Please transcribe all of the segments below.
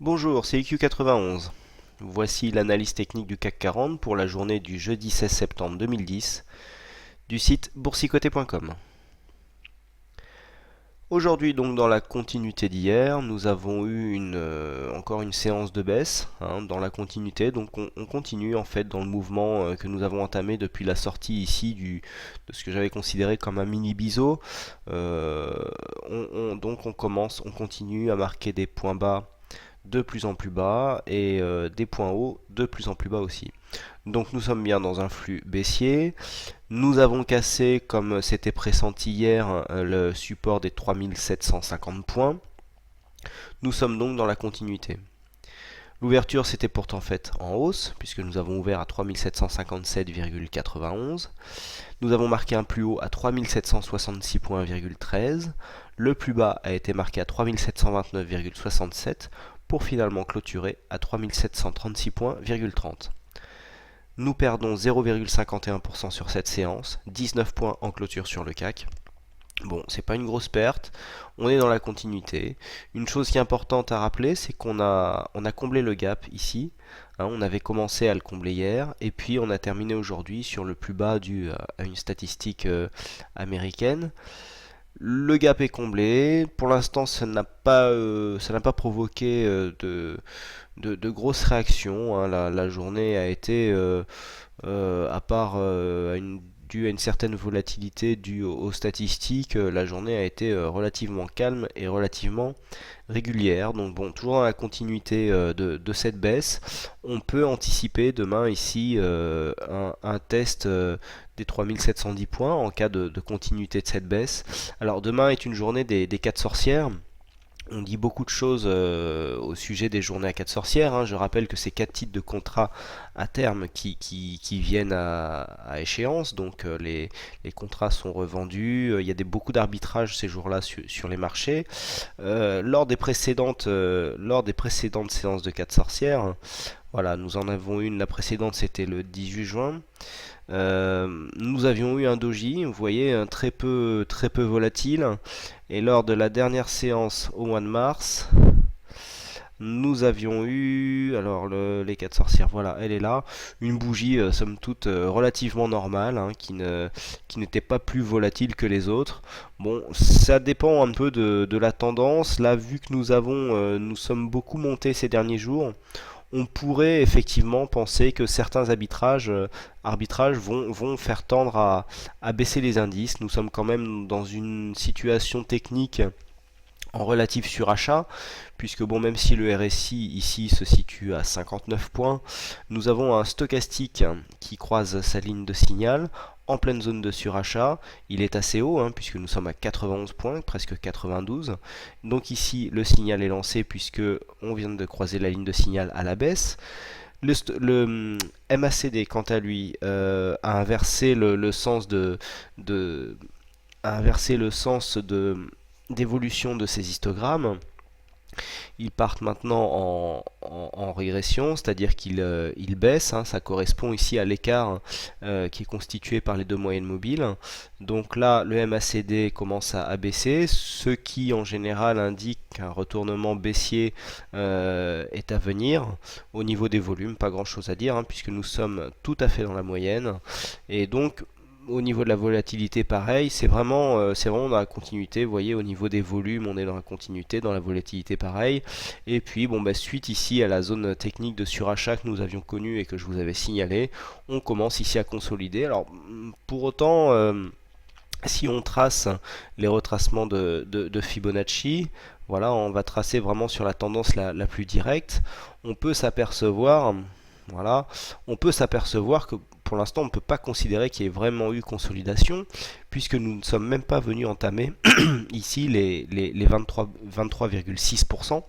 Bonjour, c'est IQ91. Voici l'analyse technique du CAC 40 pour la journée du jeudi 16 septembre 2010 du site boursicoté.com. Aujourd'hui, donc dans la continuité d'hier, nous avons eu encore une séance de baisse dans la continuité. Donc on continue en fait dans le mouvement que nous avons entamé depuis la sortie ici de ce que j'avais considéré comme un mini biseau. Donc on continue à marquer des points bas de plus en plus bas et des points hauts de plus en plus bas aussi. Donc nous sommes bien dans un flux baissier. Nous avons cassé, comme c'était pressenti hier, le support des 3750 points. Nous sommes donc dans la continuité. L'ouverture s'était pourtant faite en hausse, puisque nous avons ouvert à 3757,91. Nous avons marqué un plus haut à 3766,13 points. Le plus bas a été marqué à 3729,67 pour finalement clôturer à 3736,30 points. Nous perdons 0,51% sur cette séance, 19 points en clôture sur le CAC. Bon, c'est pas une grosse perte, on est dans la continuité. Une chose qui est importante à rappeler, c'est qu'on a comblé le gap ici. On avait commencé à le combler hier, et puis on a terminé aujourd'hui sur le plus bas dû à une statistique américaine. Le gap est comblé. Pour l'instant, ça n'a pas provoqué de grosses réactions. La journée a été, à part due à une certaine volatilité due aux statistiques, la journée a été relativement calme et relativement régulière. Donc bon, toujours dans la continuité de cette baisse, on peut anticiper demain ici un test des 3710 points en cas de continuité de cette baisse. Alors demain est une journée des 4 sorcières. On dit beaucoup de choses au sujet des journées à 4 sorcières. Je rappelle que c'est 4 titres de contrats à terme qui viennent à échéance. Donc les contrats sont revendus. Il y a beaucoup d'arbitrage ces jours-là sur les marchés. Lors des précédentes séances de 4 sorcières, voilà, nous en avons une. La précédente, c'était le 18 juin. Nous avions eu un doji, vous voyez, très peu volatile. Et lors de la dernière séance au mois de mars, nous avions eu, alors les 4 sorcières, voilà, elle est là, une bougie somme toute relativement normale, qui n'était pas plus volatile que les autres. Bon, ça dépend un peu de la tendance. Là, vu que nous sommes beaucoup montés ces derniers jours, on pourrait effectivement penser que certains arbitrages vont faire tendre à baisser les indices. Nous sommes quand même dans une situation technique en relatif surachat, puisque bon, même si le RSI ici se situe à 59 points, nous avons un stochastique qui croise sa ligne de signal en pleine zone de surachat. Il est assez haut, puisque nous sommes à 91 points, presque 92. Donc ici, le signal est lancé puisque on vient de croiser la ligne de signal à la baisse. Le MACD, quant à lui, a inversé le sens a inversé le sens d'évolution de ces histogrammes. Ils partent maintenant en régression, c'est-à-dire qu'ils baissent. Ça correspond ici à l'écart qui est constitué par les deux moyennes mobiles. Donc là, le MACD commence à baisser, ce qui en général indique qu'un retournement baissier est à venir. Au niveau des volumes, pas grand-chose à dire, puisque nous sommes tout à fait dans la moyenne. Et donc, au niveau de la volatilité, pareil, c'est vraiment dans la continuité. Vous voyez, au niveau des volumes, on est dans la continuité, dans la volatilité, pareil. Et puis, bon, suite ici à la zone technique de surachat que nous avions connue et que je vous avais signalé, on commence ici à consolider. Alors, pour autant, si on trace les retracements de Fibonacci, voilà, on va tracer vraiment sur la tendance la plus directe. On peut s'apercevoir, voilà, on peut s'apercevoir que pour l'instant, on ne peut pas considérer qu'il y ait vraiment eu consolidation, puisque nous ne sommes même pas venus entamer ici les 23,6%.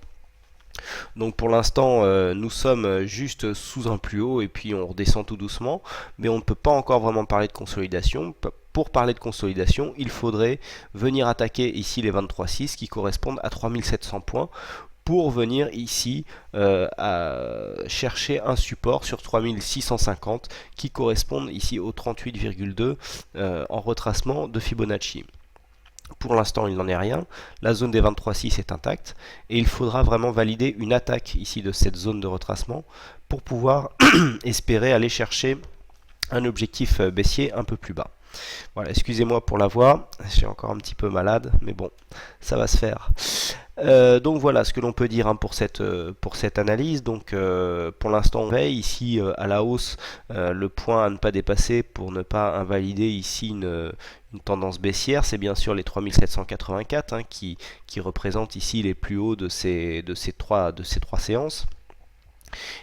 Donc pour l'instant, nous sommes juste sous un plus haut et puis on redescend tout doucement, mais on ne peut pas encore vraiment parler de consolidation. Pour parler de consolidation, il faudrait venir attaquer ici les 23,6 qui correspondent à 3700 points pour venir ici à chercher un support sur 3650 qui correspondent ici au 38,2 en retracement de Fibonacci. Pour l'instant, il n'en est rien. La zone des 23,6 est intacte et il faudra vraiment valider une attaque ici de cette zone de retracement pour pouvoir espérer aller chercher un objectif baissier un peu plus bas. Voilà, excusez-moi pour la voix, je suis encore un petit peu malade, mais bon, ça va se faire. Donc voilà ce que l'on peut dire hein, pour cette analyse. Donc pour l'instant on veille ici à la hausse le point à ne pas dépasser pour ne pas invalider ici une tendance baissière, c'est bien sûr les 3784 hein, qui représentent ici les plus hauts de ces trois séances.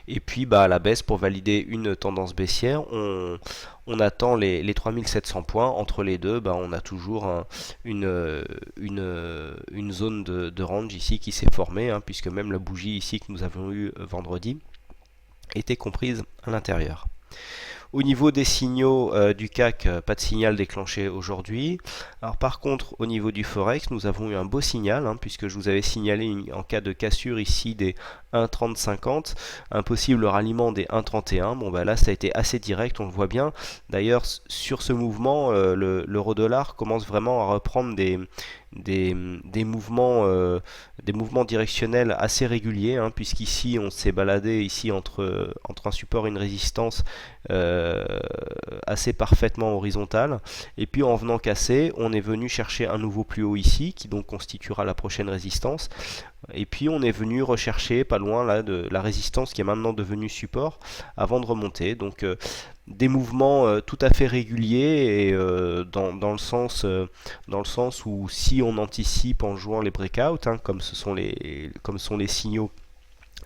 Et puis bah, à la baisse, pour valider une tendance baissière, on attend les 3700 points. Entre les deux, bah, on a toujours une zone de range ici qui s'est formée, hein, puisque même la bougie ici que nous avons eue vendredi était comprise à l'intérieur. Au niveau des signaux du CAC, pas de signal déclenché aujourd'hui. Alors par contre, au niveau du Forex, nous avons eu un beau signal, hein, puisque je vous avais signalé en cas de cassure ici des 1,3050, un possible ralliement des 1,31. Bon bah là, ça a été assez direct, on le voit bien. D'ailleurs, sur ce mouvement, l'euro-dollar commence vraiment à reprendre des mouvements directionnels assez réguliers, hein, puisqu'ici on s'est baladé ici entre un support et une résistance assez parfaitement horizontale, et puis en venant casser on est venu chercher un nouveau plus haut ici qui donc constituera la prochaine résistance, et puis on est venu rechercher pas loin là de la résistance qui est maintenant devenue support avant de remonter. Donc des mouvements tout à fait réguliers et dans le sens où si on anticipe en jouant les breakouts, hein, comme sont les signaux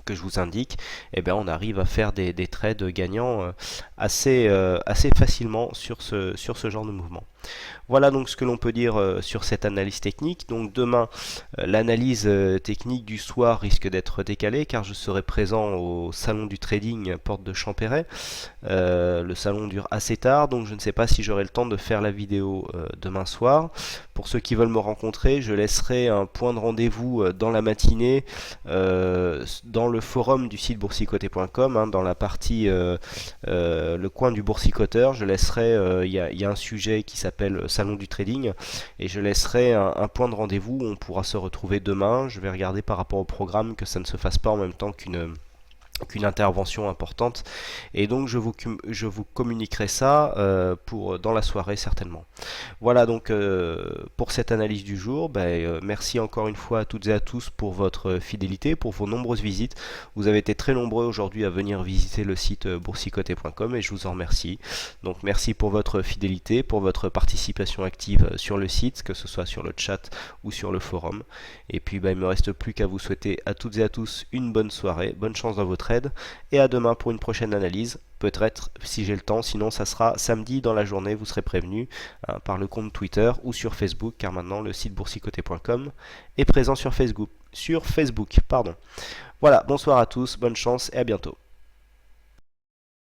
que je vous indique, eh bien on arrive à faire des trades gagnants assez facilement sur ce genre de mouvement. Voilà donc ce que l'on peut dire sur cette analyse technique. Donc demain, l'analyse technique du soir risque d'être décalée car je serai présent au salon du trading porte de Champéret. Le salon dure assez tard, donc je ne sais pas si j'aurai le temps de faire la vidéo demain soir. Pour ceux qui veulent me rencontrer, je laisserai un point de rendez-vous dans la matinée dans le forum du site boursicoté.com, hein, dans la partie le coin du boursicoteur. Je laisserai, il y a un sujet qui s'appelle Salon du Trading, et je laisserai un point de rendez-vous où on pourra se retrouver demain. Je vais regarder par rapport au programme que ça ne se fasse pas en même temps qu'une intervention importante, et donc je vous communiquerai ça dans la soirée certainement. Voilà donc pour cette analyse du jour. Merci encore une fois à toutes et à tous pour votre fidélité, pour vos nombreuses visites. Vous avez été très nombreux aujourd'hui à venir visiter le site boursicoté.com et je vous en remercie. Donc merci pour votre fidélité, pour votre participation active sur le site, que ce soit sur le chat ou sur le forum. Et puis il me reste plus qu'à vous souhaiter à toutes et à tous une bonne soirée, bonne chance dans votre aide, et à demain pour une prochaine analyse. Peut-être si j'ai le temps, sinon ça sera samedi dans la journée, vous serez prévenu par le compte Twitter ou sur Facebook, car maintenant le site boursicoté.com est présent sur Facebook. Voilà, bonsoir à tous, bonne chance et à bientôt.